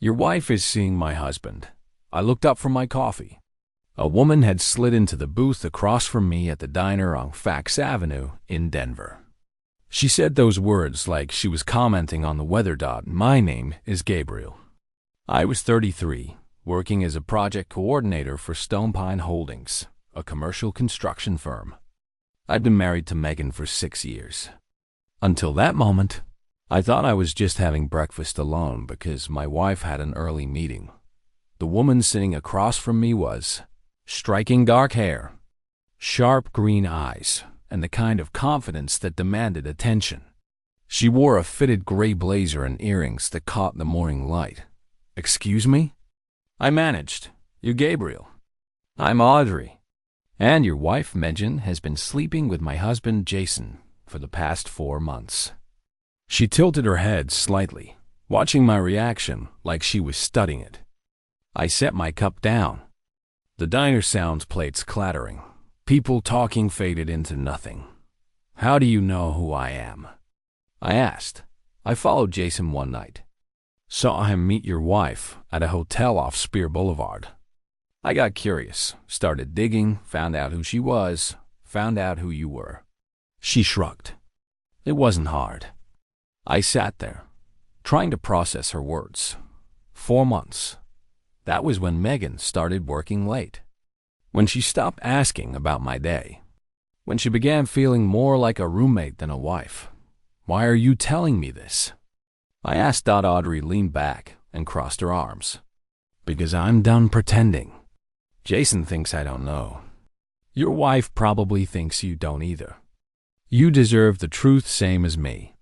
Your wife is seeing my husband. I looked up from my coffee. A woman had slid into the booth across from me at the diner on Fax Avenue in Denver. She said those words like she was commenting on the weather. My name is Gabriel. I was 33, working as a project coordinator for Stone Pine Holdings, a commercial construction firm. I'd been married to Megan for 6 years. Until that moment, I thought I was just having breakfast alone because my wife had an early meeting. The woman sitting across from me was striking dark hair, sharp green eyes, and the kind of confidence that demanded attention. She wore a fitted gray blazer and earrings that caught the morning light. "Excuse me?" I managed. "You're Gabriel." "I'm Audrey. And your wife, Megan, has been sleeping with my husband, Jason, for the past 4 months." She tilted her head slightly, watching my reaction like she was studying it. I set my cup down. The diner sound plates clattering. People talking faded into nothing. "How do you know who I am?" I asked. "I followed Jason one night. Saw him meet your wife at a hotel off Spear Boulevard. I got curious, started digging, found out who she was, found out who you were." She shrugged. It wasn't hard. I sat there, trying to process her words. 4 months. That was when Megan started working late. When she stopped asking about my day. When she began feeling more like a roommate than a wife. "Why are you telling me this?" I asked. Audrey leaned back and crossed her arms. "Because I'm done pretending. Jason thinks I don't know. Your wife probably thinks you don't either. You deserve the truth same as me."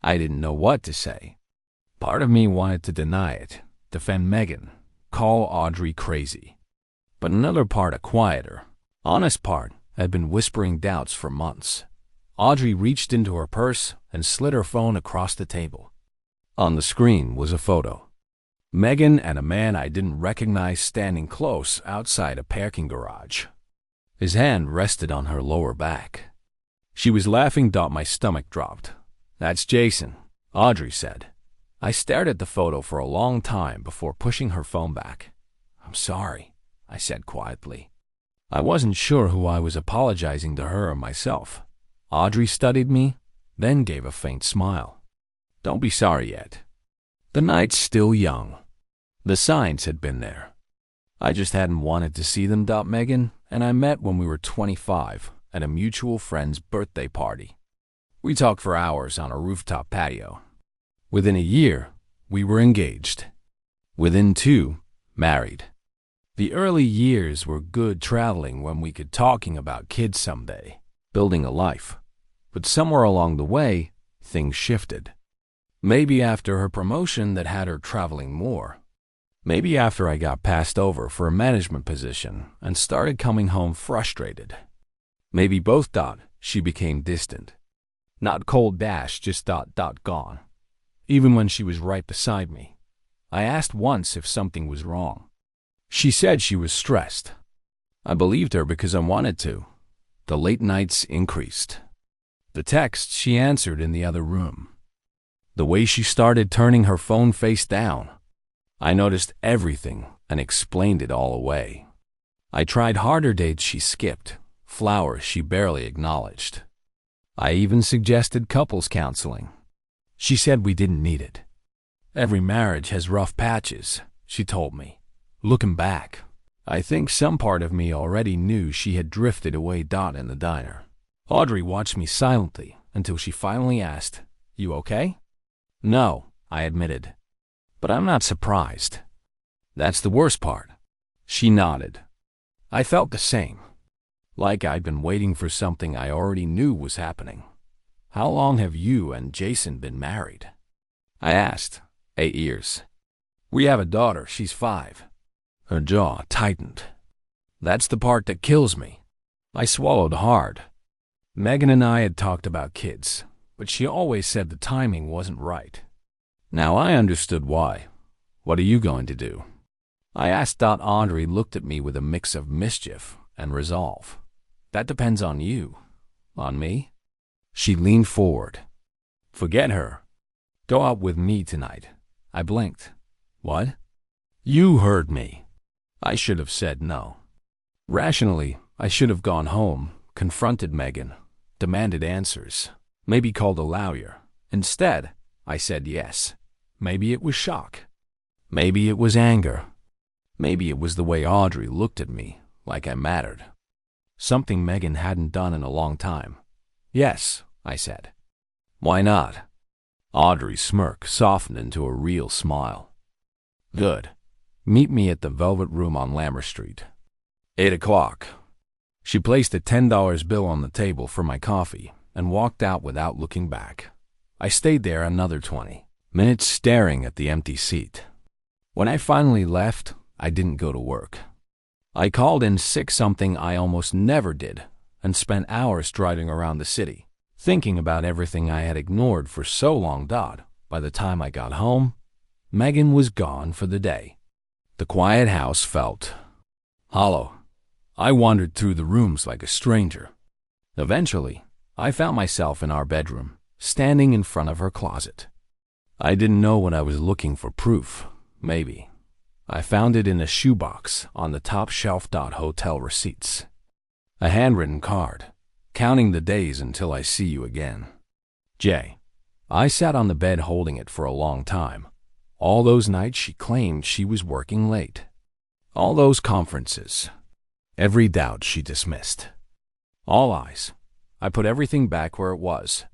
I didn't know what to say. Part of me wanted to deny it, defend Megan, call Audrey crazy. But another part, a quieter, honest part, had been whispering doubts for months. Audrey reached into her purse and slid her phone across the table. On the screen was a photo. Megan and a man I didn't recognize standing close outside a parking garage. His hand rested on her lower back. She was laughing. My stomach dropped. "That's Jason," Audrey said. I stared at the photo for a long time before pushing her phone back. "I'm sorry," I said quietly. I wasn't sure who I was apologizing to, her or myself. Audrey studied me, then gave a faint smile. "Don't be sorry yet. The night's still young." The signs had been there. I just hadn't wanted to see them. Megan and I met when we were 25 at a mutual friend's birthday party. We talked for hours on a rooftop patio. Within a year, we were engaged. Within 2, married. The early years were good traveling when we could talking about kids someday, building a life. But somewhere along the way, things shifted. Maybe after her promotion that had her traveling more. Maybe after I got passed over for a management position and started coming home frustrated. Maybe both. She became distant. Not cold, just gone. Even when she was right beside me. I asked once if something was wrong. She said she was stressed. I believed her because I wanted to. The late nights increased. The texts she answered in the other room. The way she started turning her phone face down. I noticed everything and explained it all away. I tried harder dates she skipped, flowers she barely acknowledged. I even suggested couples counseling. She said we didn't need it. Every marriage has rough patches, she told me. Looking back, I think some part of me already knew she had drifted away. In the diner, Audrey watched me silently until she finally asked, "You okay?" "No," I admitted. "But I'm not surprised. That's the worst part." She nodded. I felt the same. Like I'd been waiting for something I already knew was happening. "How long have you and Jason been married?" I asked. 8 years. "We have a daughter. She's 5. Her jaw tightened. That's the part that kills me. I swallowed hard. Megan and I had talked about kids, but she always said the timing wasn't right. Now I understood why. "What are you going to do?" I asked. Audrey looked at me with a mix of mischief and resolve. "That depends on you." "On me?" She leaned forward. "Forget her. Go out with me tonight." I blinked. "What?" You heard me. I should have said no. Rationally, I should have gone home, confronted Megan, demanded answers, maybe called a lawyer. Instead, I said yes. Maybe it was shock. Maybe it was anger. Maybe it was the way Audrey looked at me, like I mattered. Something Megan hadn't done in a long time. Yes, I said. Why not? Audrey's smirk softened into a real smile. Good. Meet me at the Velvet Room on Lammer Street. 8 o'clock. She placed a $10 bill on the table for my coffee and walked out without looking back. I stayed there another 20 minutes staring at the empty seat. When I finally left, I didn't go to work. I called in sick, something I almost never did, and spent hours driving around the city, thinking about everything I had ignored for so long. By the time I got home, Megan was gone for the day. The quiet house felt hollow. I wandered through the rooms like a stranger. Eventually, I found myself in our bedroom, standing in front of her closet. I didn't know what I was looking for. Proof, maybe. I found it in a shoebox on the top shelf. Hotel receipts. A handwritten card, counting the days until I see you again. Jay. I sat on the bed holding it for a long time. All those nights she claimed she was working late. All those conferences. Every doubt she dismissed. All eyes. I put everything back where it was.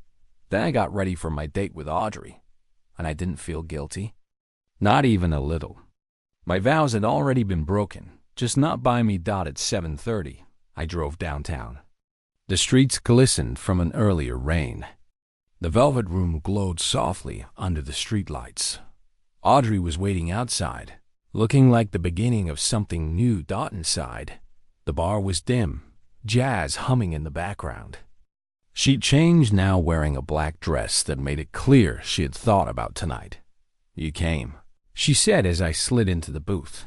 Then I got ready for my date with Audrey, and I didn't feel guilty. Not even a little. My vows had already been broken, just not by me. At 7:30, I drove downtown. The streets glistened from an earlier rain. The Velvet Room glowed softly under the streetlights. Audrey was waiting outside, looking like the beginning of something new. Inside, the bar was dim, jazz humming in the background. She'd changed, now wearing a black dress that made it clear she had thought about tonight. You came, she said as I slid into the booth.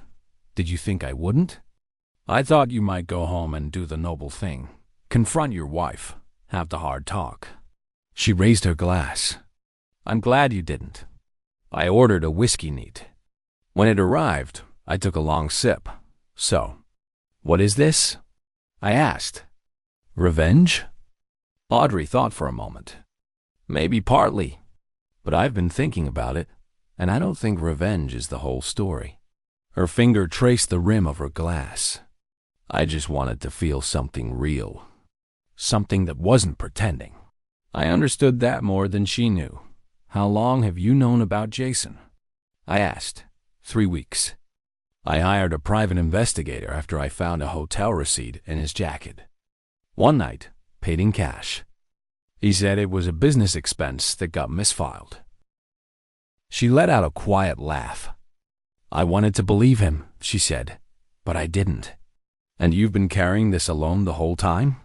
Did you think I wouldn't? I thought you might go home and do the noble thing. Confront your wife, have the hard talk. She raised her glass. I'm glad you didn't. I ordered a whiskey neat. When it arrived, I took a long sip. So, what is this? I asked. Revenge? Audrey thought for a moment. Maybe partly, but I've been thinking about it, and I don't think revenge is the whole story. Her finger traced the rim of her glass. I just wanted to feel something real. Something that wasn't pretending. I understood that more than she knew. How long have you known about Jason? I asked. 3 weeks. I hired a private investigator after I found a hotel receipt in his jacket. One night, paid in cash. He said it was a business expense that got misfiled. She let out a quiet laugh. I wanted to believe him, she said, but I didn't. And you've been carrying this alone the whole time?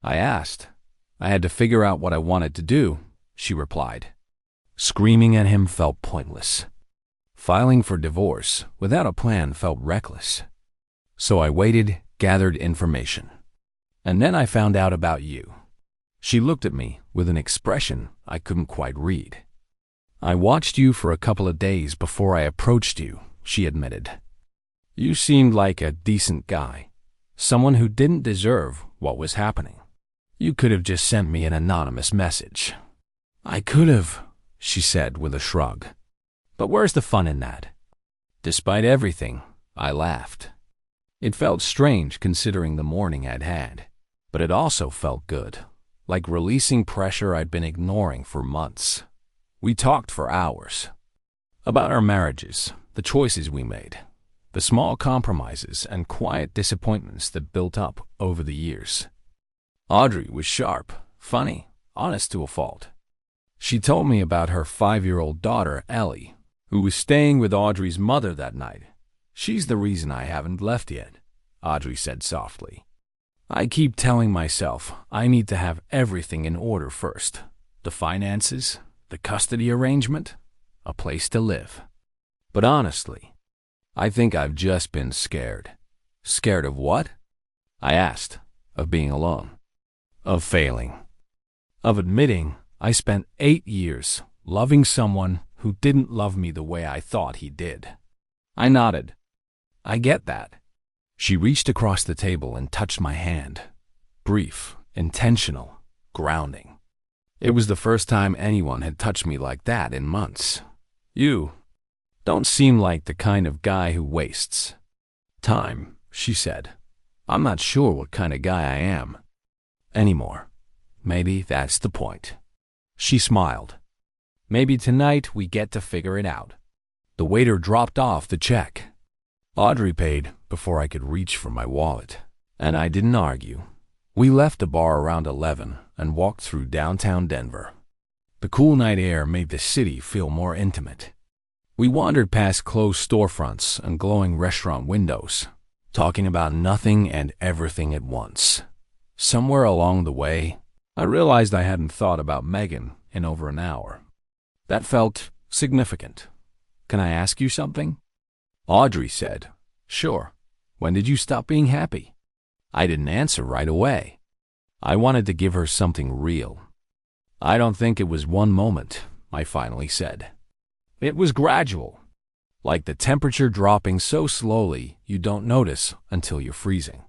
I asked. I had to figure out what I wanted to do, she replied. Screaming at him felt pointless. Filing for divorce without a plan felt reckless. So I waited, gathered information. And then I found out about you. She looked at me with an expression I couldn't quite read. I watched you for a couple of days before I approached you, she admitted. You seemed like a decent guy, someone who didn't deserve what was happening. You could have just sent me an anonymous message. I could have, she said with a shrug. But where's the fun in that? Despite everything, I laughed. It felt strange considering the morning I'd had, but it also felt good, like releasing pressure I'd been ignoring for months. We talked for hours. About our marriages, the choices we made, the small compromises and quiet disappointments that built up over the years. Audrey was sharp, funny, honest to a fault. She told me about her 5-year-old daughter, Ellie, who was staying with Audrey's mother that night. She's the reason I haven't left yet, Audrey said softly. I keep telling myself I need to have everything in order first. The finances, the custody arrangement, a place to live. But honestly, I think I've just been scared. Scared of what? I asked. Of being alone. Of failing. Of admitting I spent 8 years loving someone who didn't love me the way I thought he did. I nodded. I get that. She reached across the table and touched my hand. Brief, intentional, grounding. It was the first time anyone had touched me like that in months. You don't seem like the kind of guy who wastes time, she said. I'm not sure what kind of guy I am anymore. Maybe that's the point. She smiled. Maybe tonight we get to figure it out. The waiter dropped off the check. Audrey paid before I could reach for my wallet, and I didn't argue. We left the bar around 11 and walked through downtown Denver. The cool night air made the city feel more intimate. We wandered past closed storefronts and glowing restaurant windows, talking about nothing and everything at once. Somewhere along the way, I realized I hadn't thought about Megan in over an hour. That felt significant. Can I ask you something? Audrey said, Sure. When did you stop being happy? I didn't answer right away. I wanted to give her something real. I don't think it was one moment, I finally said. It was gradual, like the temperature dropping so slowly you don't notice until you're freezing.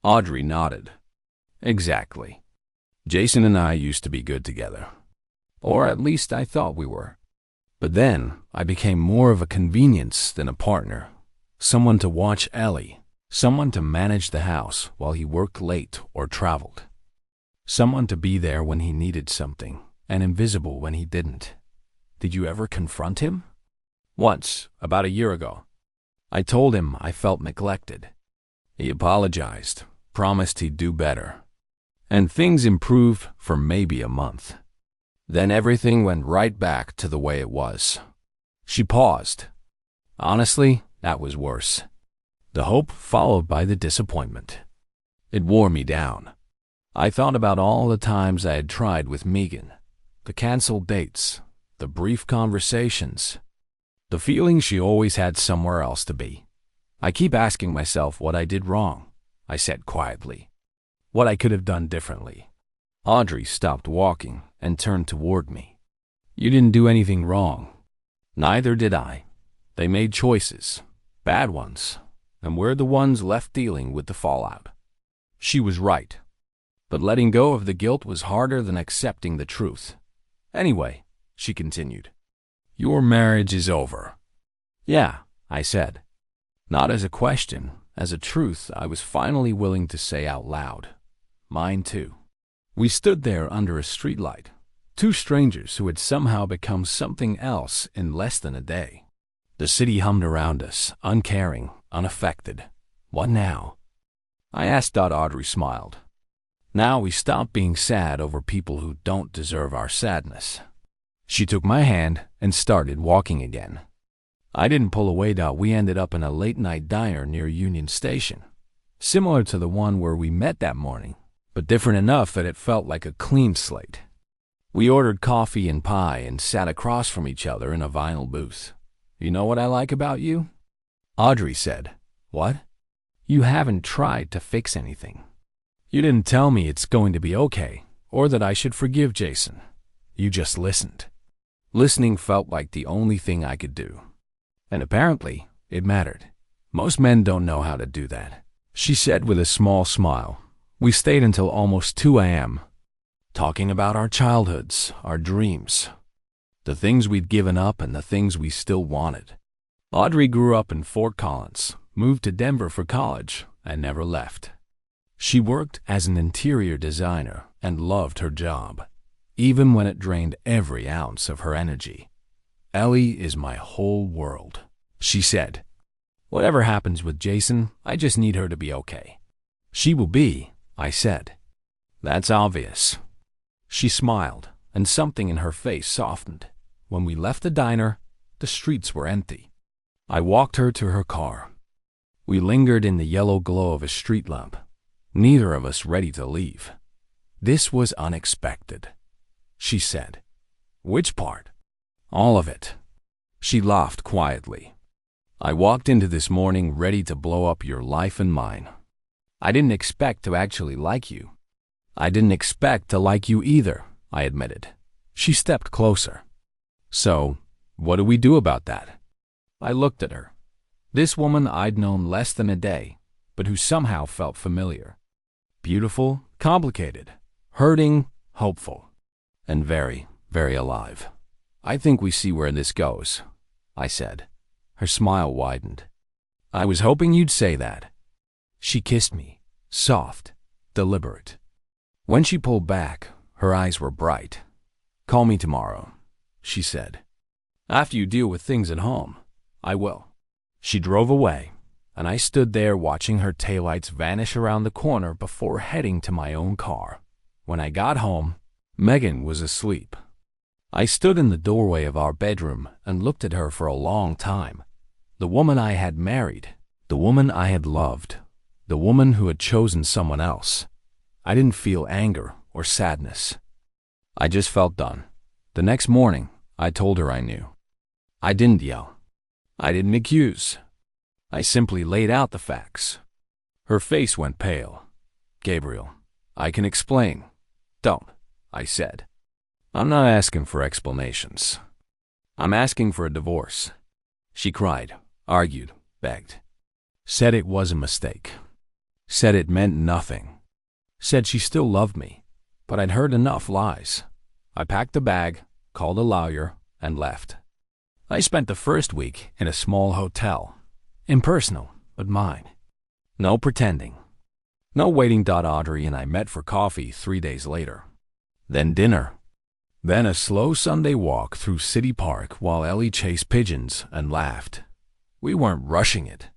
Audrey nodded. Exactly. Jason and I used to be good together. Or at least I thought we were. But then I became more of a convenience than a partner. Someone to watch Ellie. Someone to manage the house while he worked late or traveled. Someone to be there when he needed something and invisible when he didn't. Did you ever confront him? Once, about a year ago. I told him I felt neglected. He apologized, promised he'd do better. And things improved for maybe a month. Then everything went right back to the way it was. She paused. Honestly, that was worse. The hope followed by the disappointment. It wore me down. I thought about all the times I had tried with Megan, the canceled dates, the brief conversations, the feeling she always had somewhere else to be. I keep asking myself what I did wrong, I said quietly. What I could have done differently. Audrey stopped walking and turned toward me. You didn't do anything wrong. Neither did I. They made choices, bad ones, and we're the ones left dealing with the fallout. She was right. But letting go of the guilt was harder than accepting the truth. Anyway, she continued, your marriage is over. Yeah, I said. Not as a question, as a truth I was finally willing to say out loud. Mine too. We stood there under a streetlight, two strangers who had somehow become something else in less than a day. The city hummed around us, uncaring, unaffected. What now? I asked. Audrey smiled. Now we stop being sad over people who don't deserve our sadness. She took my hand and started walking again. I didn't pull away. We ended up in a late-night diner near Union Station, similar to the one where we met that morning, but different enough that it felt like a clean slate. We ordered coffee and pie and sat across from each other in a vinyl booth. You know what I like about you? Audrey said. What? You haven't tried to fix anything. You didn't tell me it's going to be okay, or that I should forgive Jason. You just listened. Listening felt like the only thing I could do. And apparently, it mattered. Most men don't know how to do that, she said with a small smile. We stayed until almost 2 a.m., talking about our childhoods, our dreams, the things we'd given up and the things we still wanted. Audrey grew up in Fort Collins, moved to Denver for college, and never left. She worked as an interior designer and loved her job, even when it drained every ounce of her energy. Ellie is my whole world, she said. Whatever happens with Jason, I just need her to be okay. She will be, I said. That's obvious. She smiled, and something in her face softened. When we left the diner, the streets were empty. I walked her to her car. We lingered in the yellow glow of a street lamp, neither of us ready to leave. This was unexpected, she said. Which part? All of it. She laughed quietly. I walked into this morning ready to blow up your life and mine. I didn't expect to actually like you. I didn't expect to like you either, I admitted. She stepped closer. So, what do we do about that? I looked at her. This woman I'd known less than a day, but who somehow felt familiar. Beautiful, complicated, hurting, hopeful, and very, very alive. I think we see where this goes, I said. Her smile widened. I was hoping you'd say that. She kissed me, soft, deliberate. When she pulled back, her eyes were bright. Call me tomorrow, she said. After you deal with things at home, I will. She drove away, and I stood there watching her taillights vanish around the corner before heading to my own car. When I got home, Megan was asleep. I stood in the doorway of our bedroom and looked at her for a long time. The woman I had married, the woman I had loved, the woman who had chosen someone else. I didn't feel anger or sadness. I just felt done. The next morning, I told her I knew. I didn't yell. I didn't accuse. I simply laid out the facts. Her face went pale. Gabriel, I can explain. Don't, I said. I'm not asking for explanations. I'm asking for a divorce. She cried, argued, begged. Said it was a mistake. Said it meant nothing. Said she still loved me, but I'd heard enough lies. I packed a bag, called a lawyer, and left. I spent the first week in a small hotel. Impersonal, but mine. No pretending. No waiting. Audrey and I met for coffee 3 days later. Then dinner. Then a slow Sunday walk through City Park while Ellie chased pigeons and laughed. We weren't rushing it.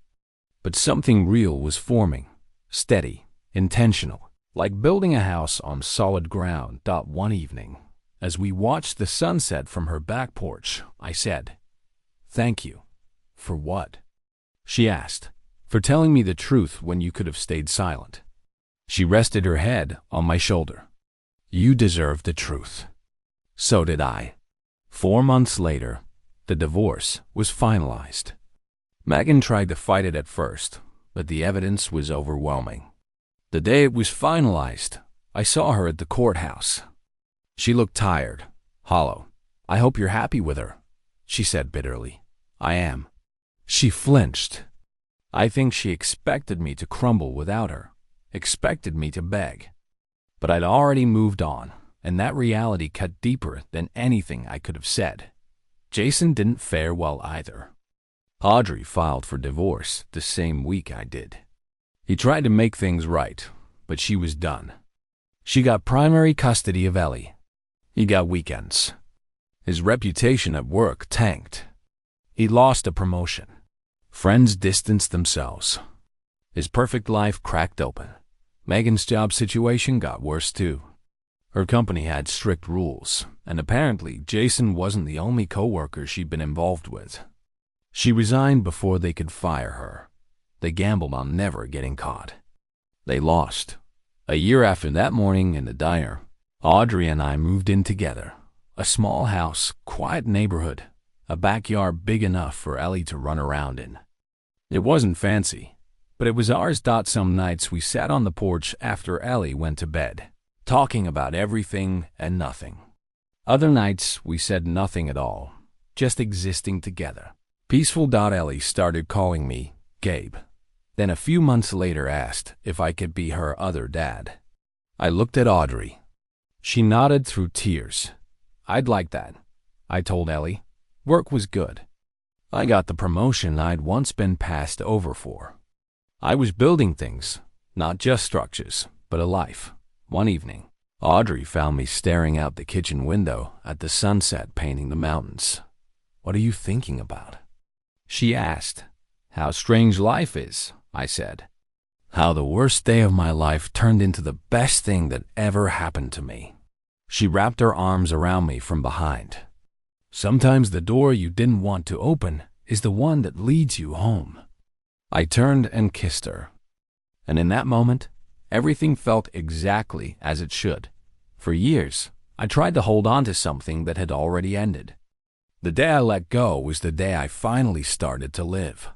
But something real was forming. Steady, intentional. Like building a house on solid ground. One evening, as we watched the sunset from her back porch, I said, "Thank you." For what? She asked. For telling me the truth when you could have stayed silent. She rested her head on my shoulder. You deserved the truth. So did I. 4 months later, the divorce was finalized. Megan tried to fight it at first, but the evidence was overwhelming. The day it was finalized, I saw her at the courthouse. She looked tired, hollow. I hope you're happy with her, she said bitterly. I am. She flinched. I think she expected me to crumble without her, expected me to beg. But I'd already moved on, and that reality cut deeper than anything I could have said. Jason didn't fare well either. Audrey filed for divorce the same week I did. He tried to make things right, but she was done. She got primary custody of Ellie. He got weekends. His reputation at work tanked. He lost a promotion. Friends distanced themselves. His perfect life cracked open. Megan's job situation got worse too. Her company had strict rules, and apparently Jason wasn't the only coworker she'd been involved with. She resigned before they could fire her. They gambled on never getting caught. They lost. A year after that morning in the diner, Audrey and I moved in together. A small house, quiet neighborhood, a backyard big enough for Ellie to run around in. It wasn't fancy, but it was ours. Some nights we sat on the porch after Ellie went to bed, talking about everything and nothing. Other nights we said nothing at all, just existing together. Peaceful. Ellie started calling me Gabe. Then a few months later asked if I could be her other dad. I looked at Audrey. She nodded through tears. I'd like that, I told Ellie. Work was good. I got the promotion I'd once been passed over for. I was building things, not just structures, but a life. One evening, Audrey found me staring out the kitchen window at the sunset painting the mountains. What are you thinking about? She asked. How strange life is, I said. How the worst day of my life turned into the best thing that ever happened to me. She wrapped her arms around me from behind. Sometimes the door you didn't want to open is the one that leads you home. I turned and kissed her. And in that moment, everything felt exactly as it should. For years, I tried to hold on to something that had already ended. The day I let go was the day I finally started to live.